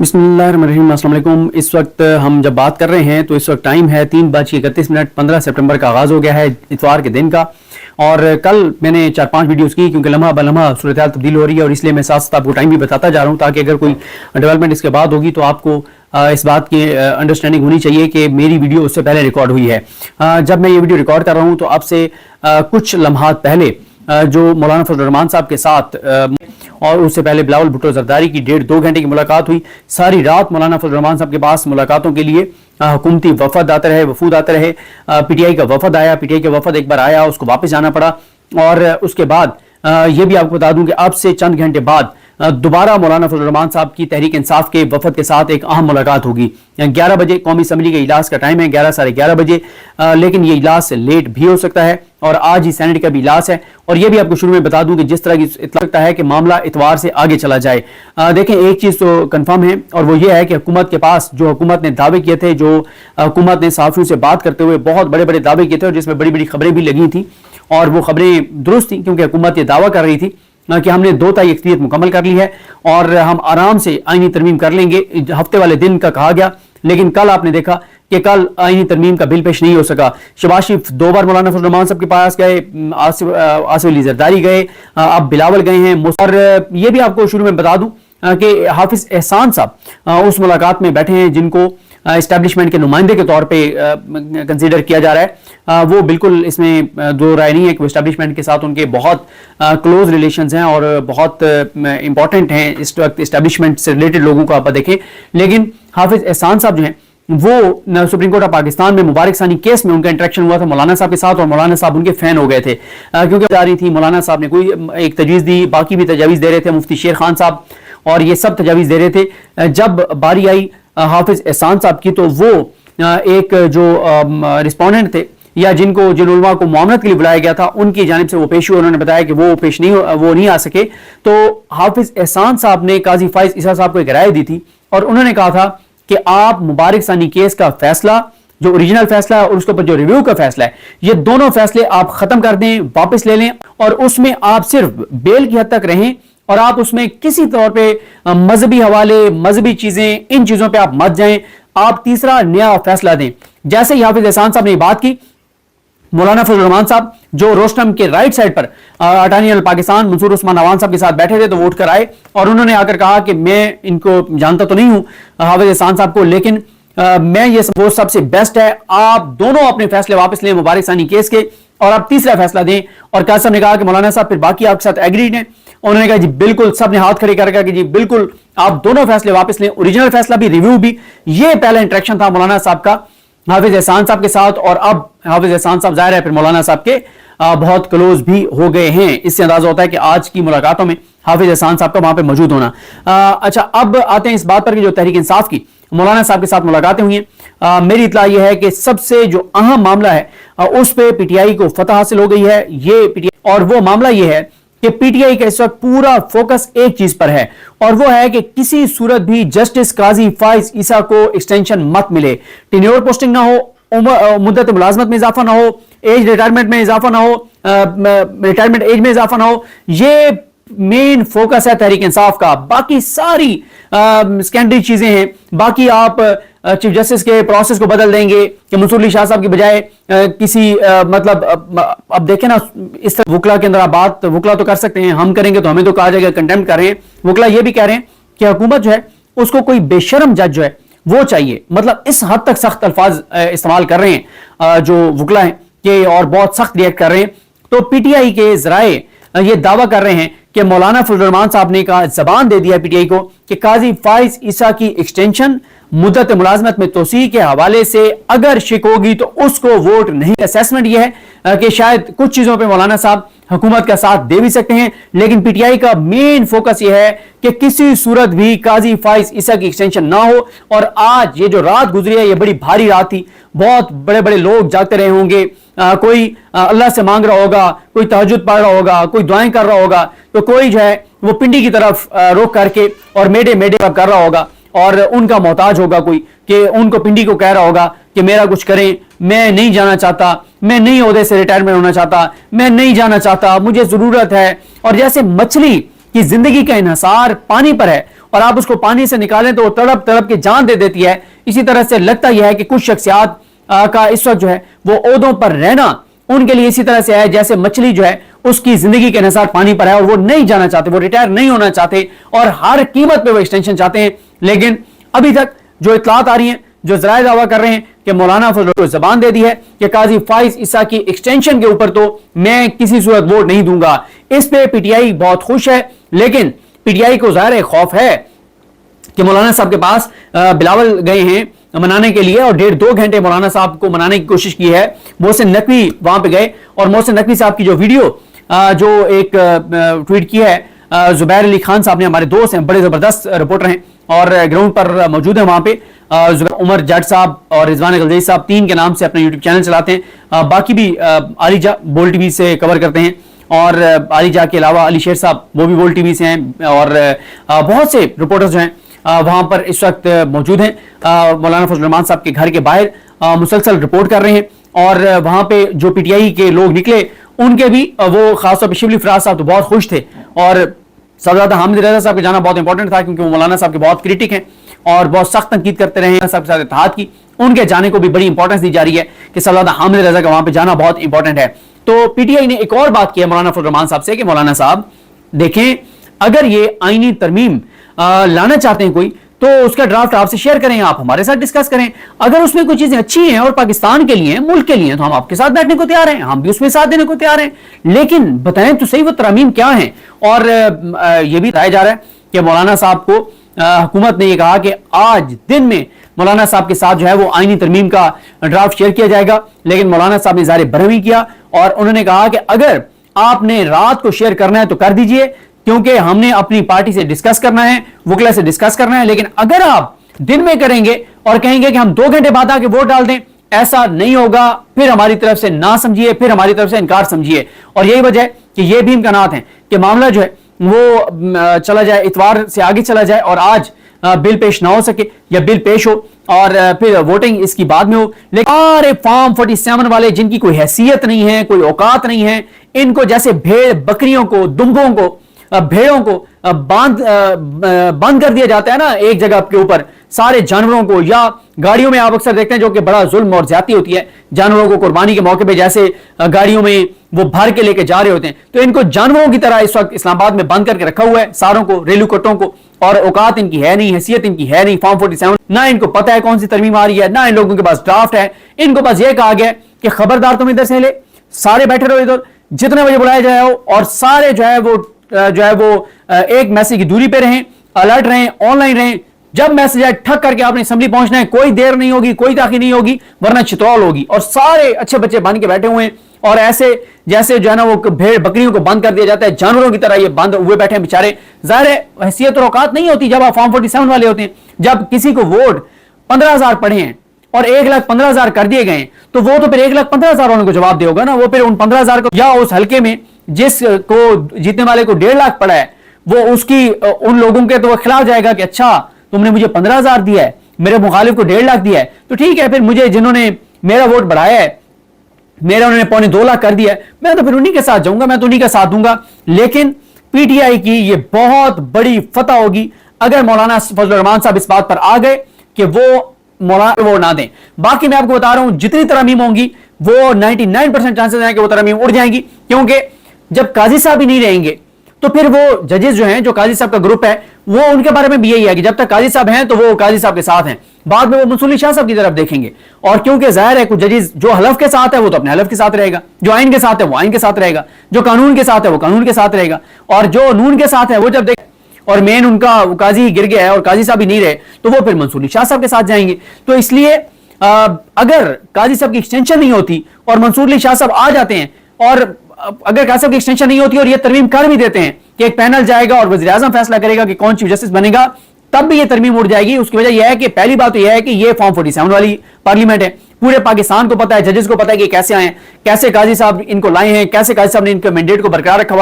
बिस्मिल्लाहिर्रहमानिर्रहीम। अस्सलाम वालेकुम। इस वक्त हम जब बात कर रहे हैं तो इस वक्त टाइम है 3:31। 15 सितंबर का आगाज़ हो गया है, इतवार के दिन का। और कल मैंने 4-5 वीडियोस की, क्योंकि लम्हा बलम्हा सूरत हाल तब्दील हो रही है और इसलिए मैं साथ साथ आपको टाइम भी बताता जा रहा हूँ, ताकि अगर कोई डेवलपमेंट इसके बाद होगी तो आपको इस बात की अंडरस्टैंडिंग होनी चाहिए कि मेरी वीडियो उससे पहले रिकॉर्ड हुई है। जब मैं ये वीडियो रिकॉर्ड कर रहा हूँ तो अब से कुछ लम्हात पहले जो मौलाना फजल रहमान साहब के साथ और उससे पहले बिलावल भुट्टो जरदारी की 1.5-2 घंटे की मुलाकात हुई। सारी रात मौलाना फजल रहमान साहब के पास मुलाकातों के लिए हुकूमती वफद आते रहे, वफूद आते रहे। पीटीआई का वफद आया, पीटीआई का वफद एक बार आया, उसको वापस जाना पड़ा। और उसके बाद ये भी आपको बता दूं कि अब से चंद घंटे बाद दोबारा मौलाना फजल रहमान साहब की तहरीक इंसाफ के वफद के साथ एक अहम मुलाकात होगी। 11 बजे कौमी असम्बली के इजलास का टाइम है, 11 साढ़े 11 बजे, लेकिन ये इजलास लेट भी हो सकता है और आज ही सेनेट का भी इजलास है। और ये भी आपको शुरू में बता दूं कि जिस तरह की इत्तला लगता है कि मामला इतवार से आगे चला जाए। देखें, एक चीज तो कंफर्म है और वो ये है कि हुकूमत के पास जो हुकूमत ने दावे किए थे, जो हुकूमत ने सहाफियों से बात करते हुए बहुत बड़े बड़े दावे किए थे और जिसमें बड़ी बड़ी खबरें भी लगी थी, और वो खबरें दुरुस्त थी, क्योंकि हुकूमत ये दावा कर रही थी कि हमने 2 तारीख अक्सरियत मुकम्मल कर ली है और हम आराम से आईनी तरमीम कर लेंगे। हफ्ते वाले दिन का कहा गया, लेकिन कल आपने देखा कि कल आईनी तरमीम का बिल पेश नहीं हो सका। शहबाज शरीफ 2 बार मौलाना फजल रहमान साहब के पास गए, आसिफ अली जरदारी गए, अब बिलावल गए हैं। और ये भी आपको शुरू में बता दूं कि हाफिज एहसान साहब उस मुलाकात में बैठे हैं जिनको एस्टैब्लिशमेंट के नुमाइंदे के तौर पे कंसीडर किया जा रहा है। वो बिल्कुल इसमें दो राय नहीं है कि एस्टैब्लिशमेंट के साथ उनके बहुत क्लोज रिलेशंस हैं और बहुत इंपॉर्टेंट हैं इस वक्त एस्टैब्लिशमेंट से रिलेटेड लोगों को आप देखें। लेकिन हाफिज एहसान साहब जो हैं वो सुप्रीम कोर्ट ऑफ पाकिस्तान में मुबारक सानी केस में उनका इंटरेक्शन हुआ था मौलाना साहब के साथ, और मौलाना साहब उनके फैन हो गए थे, क्योंकि जा रही थी मौलाना साहब ने कोई एक तजवीज़ दी, बाकी भी तजावीज़ दे रहे थे, मुफ्ती शेर खान साहब और ये सब तजावीज़ दे रहे थे। जब बारी आई हाफिज एहसान साहब की तो वो एक जो रिस्पोंडेंट थे या जिन उलमा को मुआमलत के लिए बुलाया गया था, उनकी जानिब से वो पेश हुए। उन्होंने बताया कि वो नहीं आ सके। तो हाफिज एहसान साहब ने काजी फाइज ईसा साहब को एक राय दी थी और उन्होंने कहा था कि आप मुबारक सानी केस का फैसला, जो ओरिजिनल फैसला है और उसके ऊपर जो रिव्यू का फैसला है, ये दोनों फैसले आप खत्म कर दें, वापस ले लें और उसमें आप सिर्फ बेल की हद तक रहें और आप उसमें किसी तौर पे मजहबी हवाले, मजहबी चीजें, इन चीजों पे आप मत जाएं। आप तीसरा नया फैसला दें। जैसे ही हाफिज एहसान साहब ने बात की, मौलाना फजल रहमान साहब जो रोस्टम के राइट साइड पर अटॉर्नी जनरल पाकिस्तान मंसूर उस्मान अवान साहब के साथ बैठे थे, तो वो उठकर आए और उन्होंने आकर कहा कि मैं इनको जानता तो नहीं हूं हाफिज एहसान साहब को, लेकिन मैं ये वो सबसे बेस्ट है, आप दोनों अपने फैसले वापस लें मुबारक सानी केस के और आप तीसरा फैसला दें। और काजी साहब ने कहा कि मौलाना साहब फिर बाकी आपके साथ एग्रीड हैं। उन्होंने कहा जी बिल्कुल, सबने हाथ खड़े कर कहा कि जी बिल्कुल आप दोनों फैसले वापस लें, ओरिजिनल फैसला भी, रिव्यू भी। ये पहला इंटरेक्शन था मौलाना साहब का हाफिज एहसान साहब के साथ, और अब हाफिज एहसान साहब जाहिर है फिर मौलाना साहब के बहुत क्लोज भी हो गए हैं। इससे अंदाजा होता है कि आज की मुलाकातों में हाफिज एहसान साहब का वहां पे मौजूद होना। अच्छा, अब आते हैं इस बात पर कि जो तहरीक इंसाफ की मौलाना साहब के साथ मुलाकातें हुई हैं। मेरी इत्तला यह है कि सबसे जो अहम मामला है उस पर पीटीआई को फतह हासिल हो गई है। ये पीटीआई, और वो मामला ये है कि पीटीआई का इस वक्त पूरा फोकस एक चीज पर है और वो है कि किसी सूरत भी जस्टिस काजी फाइज ईसा को एक्सटेंशन मत मिले, टेन्योर पोस्टिंग ना हो, मुद्दत मुलाजमत में इजाफा ना हो, एज रिटायरमेंट में इजाफा ना हो, रिटायरमेंट एज में इजाफा ना हो। ये मेन फोकस है तहरीक इंसाफ का। बाकी सारी सेकेंडरी चीजें हैं। बाकी आप चीफ जस्टिस के प्रोसेस को बदल देंगे कि मंसूर अली शाह साहब की बजाय किसी मतलब अब देखें ना, इस तरह वकला के अंदर आप बात, वकला तो कर सकते हैं, हम करेंगे तो हमें तो कहा जाएगा कंटेम्प्ट कर रहे हैं। वकला ये भी कह रहे हैं कि हुकूमत जो है उसको कोई बेशरम जज जो है वो चाहिए। मतलब इस हद तक सख्त अल्फाज इस्तेमाल कर रहे हैं जो वकला हैं कि, और बहुत सख्त रिएक्ट कर रहे हैं। तो पीटीआई के जराए ये दावा कर रहे हैं कि मौलाना फजल रहमान साहब ने कहा, जबान दे दिया पीटीआई को कि काजी फाइज ईसा की एक्सटेंशन मुद्दत मुलाजमत में तोसी के हवाले से अगर शिक होगी तो उसको वोट नहीं। असेसमेंट यह है कि शायद कुछ चीजों पे मौलाना साहब हुकूमत का साथ दे भी सकते हैं, लेकिन पीटीआई का मेन फोकस यह है कि किसी सूरत भी काजी फाइज ईसा की एक्सटेंशन ना हो। और आज ये जो रात गुजरी है, ये बड़ी भारी रात थी। बहुत बड़े बड़े लोग जागते रहे होंगे, कोई अल्लाह से मांग रहा होगा, कोई तहज्जुद पढ़ रहा होगा, कोई दुआएं कर रहा होगा, तो कोई जो है वो पिंडी की तरफ रुख करके और मेडे मेडे कर रहा होगा और उनका मोहताज होगा कोई, कि उनको पिंडी को कह रहा होगा कि मेरा कुछ करें, मैं नहीं जाना चाहता, मैं नहीं ओहदे से रिटायरमेंट होना चाहता, मैं नहीं जाना चाहता, मुझे जरूरत है। और जैसे मछली कि जिंदगी का इन्हिसार पानी पर है और आप उसको पानी से निकालें तो वो तड़प तड़प के जान दे देती है। इसी तरह से लगता यह है कि कुछ शख्सियात का इस वक्त जो है वो ओहदों पर रहना उनके लिए इसी तरह से है जैसे मछली जो है उसकी जिंदगी के इन्हिसार पानी पर है और वो नहीं जाना चाहते, वो रिटायर नहीं होना चाहते और हर कीमत पे वो एक्सटेंशन चाहते हैं। लेकिन अभी तक जो इतलात आ रही हैं, जो जराए दावा कर रहे हैं कि मौलाना फजल को जबान दे दी है कि काजी फाइज ईसा की एक्सटेंशन के ऊपर तो मैं किसी सूरत वोट नहीं दूंगा। इस पे पीटीआई बहुत खुश है, लेकिन पीटीआई को ज़ाहिर खौफ है कि मौलाना साहब के पास बिलावल गए हैं मनाने के लिए और 1.5-2 घंटे मौलाना साहब को मनाने की कोशिश की है। मोहसिन नकवी वहां पे गए और मोहसिन नकवी साहब की जो वीडियो जो एक ट्वीट की है जुबैर अली खान साहब ने, हमारे दोस्त हैं, बड़े जबरदस्त रिपोर्टर हैं और ग्राउंड पर मौजूद है वहां पे। उमर जट साहब और रिजवान गलजई साहब 3 के नाम से अपना यूट्यूब चैनल चलाते हैं। बाकी भी आलिजा बोल टीवी से कवर करते हैं और आलिजा के अलावा अली शेर साहब वो भी बोल टीवी से हैं और बहुत से रिपोर्टर्स जो हैं वहां पर इस वक्त मौजूद हैं। मौलाना फजल रहमान साहब के घर के बाहर मुसलसल रिपोर्ट कर रहे हैं और वहां पे जो पीटीआई के लोग निकले उनके भी वो खासतौर पर शिबली फराज साहब तो बहुत खुश थे और सबज़ादा हामिद रजा साहब का जाना बहुत इंपॉर्टेंट था क्योंकि वो मौलाना साहब के बहुत क्रिटिक हैं और बहुत सख्त तनकीद करते रहे हैं सबके साथ इत्तेहाद की। उनके जाने को भी बड़ी इंपॉर्टेंस दी जा रही है कि सबज़ादा हामिद रजा का वहां पे जाना बहुत इंपॉर्टेंट है। तो पीटीआई ने एक और बात की है मौलाना फजल रहमान साहब से कि मौलाना साहब देखें, अगर ये आईनी तरमीम लाना चाहते हैं कोई तो उसका ड्राफ्ट आपसे शेयर करें, आप हमारे साथ डिस्कस करें। अगर उसमें कुछ चीजें अच्छी हैं और पाकिस्तान के लिए, मुल्क के लिए, तो हम आपके साथ बैठने को तैयार हैं, हम भी उसमें साथ देने को तैयार हैं। लेकिन बताएं तो सही वो तरमीम क्या है। और यह भी बताया जा रहा है कि मौलाना साहब को हुकूमत ने यह कहा कि आज दिन में मौलाना साहब के साथ जो है वो आईनी तरमीम का ड्राफ्ट शेयर किया जाएगा। लेकिन मौलाना साहब ने ज़ाहिर बरहमी किया और उन्होंने कहा कि अगर आपने रात को शेयर करना है तो कर दीजिए, क्योंकि हमने अपनी पार्टी से डिस्कस करना है, वकला से डिस्कस करना है। लेकिन अगर आप दिन में करेंगे और कहेंगे कि हम 2 घंटे बाद आके वोट डाल दें, ऐसा नहीं होगा। फिर हमारी तरफ से ना समझिए, फिर हमारी तरफ से इनकार समझिए। और यही वजह है कि ये भी इम्कानात हैं कि मामला जो है वो चला जाए, इतवार से आगे चला जाए और आज बिल पेश ना हो सके या बिल पेश हो और फिर वोटिंग इसकी बाद में हो। लेकिन सारे फॉर्म 47 वाले जिनकी कोई हैसियत नहीं है, कोई औकात नहीं है, इनको जैसे भेड़ बकरियों को, दुम्बों को, भेड़ों को बंद कर दिया जाता है ना एक जगह के ऊपर, सारे जानवरों को, या गाड़ियों में आप अक्सर देखते हैं जो कि बड़ा जुल्म और ज्यादती होती है, जानवरों को कुर्बानी के मौके पे जैसे गाड़ियों में वो भर के लेके जा रहे होते हैं, तो इनको जानवरों की तरह इस वक्त इस्लामाबाद में बंद करके रखा हुआ है, सारों को, रेलू कट्टों को। और औकात इनकी है नहीं, हैसियत इनकी है नहीं, फॉर्म 47 ना इनको पता है कौन सी तरमीम आ रही है, ना इन लोगों के पास ड्राफ्ट है। इनको बस ये कहा गया कि खबरदार तुम इधर से ले, सारे बैठे रहो इधर, जितने बजे बुलाया जाए हो, और सारे जो है वो एक मैसेज की दूरी पे रहें, अलर्ट रहें, ऑनलाइन रहें। जब मैसेज आए ठक करके आपने असेंबली पहुंचना है, कोई देर नहीं होगी, कोई ताखीर नहीं होगी, वरना चित्रौल होगी। और सारे अच्छे बच्चे बन के बैठे हुए हैं और ऐसे जैसे जो है ना वो भेड़ बकरियों को बंद कर दिया जाता है, जानवरों की तरह ये बंद हुए बैठे हैं बेचारे। जाहिर है हैसियत और औकात नहीं होती जब आप फॉर्म 47 वाले होते हैं। जब किसी को वोट 15,000 पड़े हैं और 1,15,000 कर दिए गए, तो वो तो फिर 1,15,000 वालों को जवाब देगा ना। वो फिर उन 15,000 को, या उस हल्के में जिसको जीतने वाले को 1.5 लाख पड़ा है, वो उसकी उन लोगों के तो वो खिलाफ जाएगा कि अच्छा तुमने मुझे 15,000 दिया है, मेरे मुखालिफ को 1.5 लाख दिया है, तो ठीक है, फिर मुझे जिन्होंने मेरा वोट बढ़ाया है, मेरा उन्होंने 2.25 लाख कर दिया है, मैं तो फिर उन्हीं के साथ जाऊंगा, मैं तो उन्हीं का साथ दूंगा। लेकिन पीटीआई की ये बहुत बड़ी फतह होगी अगर मौलाना फजल रहमान साहब इस बात पर आ गए कि वो मौलाना वो ना दें। बाकी मैं आपको बता रहा हूं जितनी तरमीम होंगी वो 99% चांसेस हैं कि वो तरमीम उड़ जाएंगी, क्योंकि जब काजी साहब ही नहीं रहेंगे तो फिर वो जजेस जो हैं, जो काजी साहब का ग्रुप है, वो उनके बारे में भी यही है कि जब तक काजी साहब हैं तो वो काजी साहब के साथ हैं, बाद में वो मंसूर अली शाह साहब की तरफ देखेंगे। और क्योंकि जाहिर है कुछ जजेस जो हलफ के साथ है वो तो अपने हलफ के साथ रहेगा, जो आइन के साथ है वो आइन के साथ रहेगा, जो कानून के साथ है वो कानून के साथ रहेगा, और जो नून के साथ है वो जब देख और मेन उनका काजी गिर गया है और काजी साहब ही नहीं रहे तो वो फिर मंसूर अली शाह साहब के साथ जाएंगे। तो इसलिए अगर काजी साहब की एक्सटेंशन नहीं होती और मंसूर अली शाह साहब आ जाते हैं, और अगर काजी साहब की एक्सटेंशन नहीं होती और ये तरमीम कर भी देते हैं कि एक पैनल जाएगा और वज़ीर आज़म फैसला करेगा कि कौन चीफ जस्टिस बनेगा, तब भी ये तरमीम उड़ जाएगी। उसकी वजह यह है कि पहली बात तो यह है कि ये फॉर्म 47 वाली पार्लियामेंट है, पूरे पाकिस्तान को पता है, जजेस को पता है कि कैसे आए, कैसे काजी साहब इनको लाए हैं, कैसे काजी साहब ने इनके मैंडेट को बरकरार रखा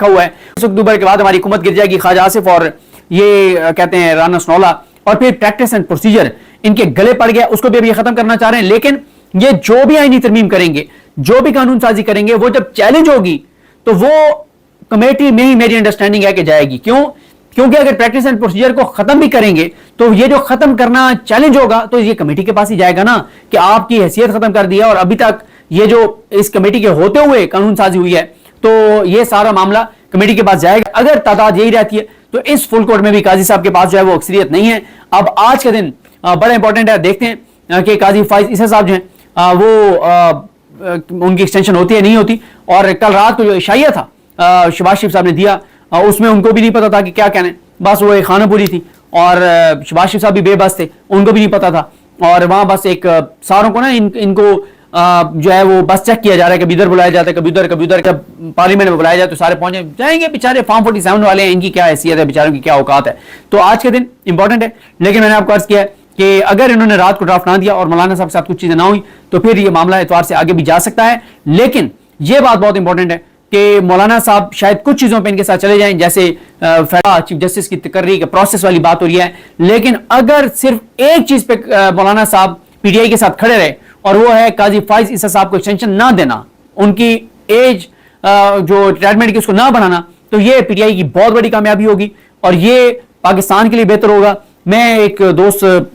हुआ है। 1 अक्टूबर के बाद हमारी हुकूमत गिर जाएगी, ख्वाजा आसिफ और ये कहते हैं राना सनौला, और फिर प्रैक्टिस एंड प्रोसीजर इनके गले पड़ गया, उसको भी अभी खत्म करना चाह रहे हैं। लेकिन ये जो भी आईनी तरमीम करेंगे, जो भी कानून साजी करेंगे, वो जब चैलेंज होगी तो वो कमेटी में ही मेरी अंडरस्टैंडिंग है कि जाएगी। क्यों? क्योंकि अगर प्रैक्टिस एंड प्रोसीजर को खत्म भी करेंगे तो ये जो खत्म करना चैलेंज होगा तो ये कमेटी के पास ही जाएगा ना, कि आपकी हैसियत खत्म कर दिया और अभी तक ये जो इस कमेटी के होते हुए कानून साजी हुई है, तो ये सारा मामला कमेटी के पास जाएगा। अगर तादाद यही रहती है तो इस फुल कोर्ट में भी काजी साहब के पास जो है वो अक्सरियत नहीं है। अब आज के दिन बड़ा इंपॉर्टेंट है, देखते हैं कि काजी फाइज ईसा साहब जो हैं वो उनकी एक्सटेंशन होती है नहीं होती। और कल रात को जो इशाइया था शहबाज शरीफ साहब ने दिया, उसमें उनको भी नहीं पता था कि क्या कहने, बस वो एक खानापुरी थी और शहबाज शरीफ साहब भी बेबस थे, उनको भी नहीं पता था। और वहां बस एक सारों को ना इनको जो है वो बस चेक किया जा रहा है, कभी इधर बुलाया जाता है, कभी उधर जब पार्लियामेंट में बुलाया जाए तो सारे पहुंच जाएंगे। बेचारे फॉर्म 47 वाले हैं, इनकी क्या हैसियत है, बेचारों की क्या औकात है। तो आज के दिन इंपॉर्टेंट है, लेकिन मैंने आपको अर्ज किया है कि अगर इन्होंने रात को ड्राफ्ट ना दिया और मौलाना साहब के साथ कुछ चीजें ना हुई तो फिर ये मामला एतवार से आगे भी जा सकता है। लेकिन ये बात बहुत इंपॉर्टेंट है कि मौलाना साहब शायद कुछ चीजों पे इनके साथ चले जाएं, जैसे चीफ जस्टिस की तकर्री के प्रोसेस वाली बात हो रही है। लेकिन अगर सिर्फ एक चीज पे मौलाना साहब पीटीआई के साथ खड़े रहे और वो है काजी फाइज ईसा साहब को एक्सटेंशन ना देना, उनकी एज जो रिटायरमेंट की उसको ना बनाना, तो ये पीटीआई की बहुत बड़ी कामयाबी होगी और ये पाकिस्तान के लिए बेहतर होगा। मैं एक दोस्त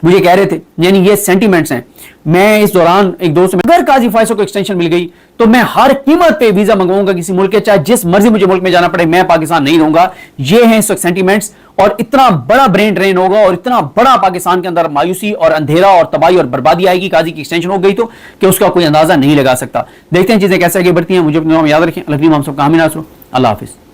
मुझे कह रहे थे, यानी ये सेंटीमेंट्स हैं, मैं इस दौरान एक दोस्त, अगर काजी फाइज को एक्सटेंशन मिल गई तो मैं हर कीमत पे वीजा मंगवाऊंगा किसी मुल्क के, चाहे जिस मर्जी मुझे मुल्क में जाना पड़े, मैं पाकिस्तान नहीं रहूंगा। ये हैं इस वक्त सेंटीमेंट्स और इतना बड़ा ब्रेन ड्रेन होगा और इतना बड़ा पाकिस्तान के अंदर मायूसी और अंधेरा और तबाही और बर्बादी आएगी काजी की एक्सटेंशन हो गई तो, कि उसका कोई अंदाजा नहीं लगा सकता। देखते हैं चीजें कैसे आगे बढ़ती हैं। मुझे अपने नाम याद रखें। अल्लाह सबका हामी नासरो। अल्लाह हाफिज।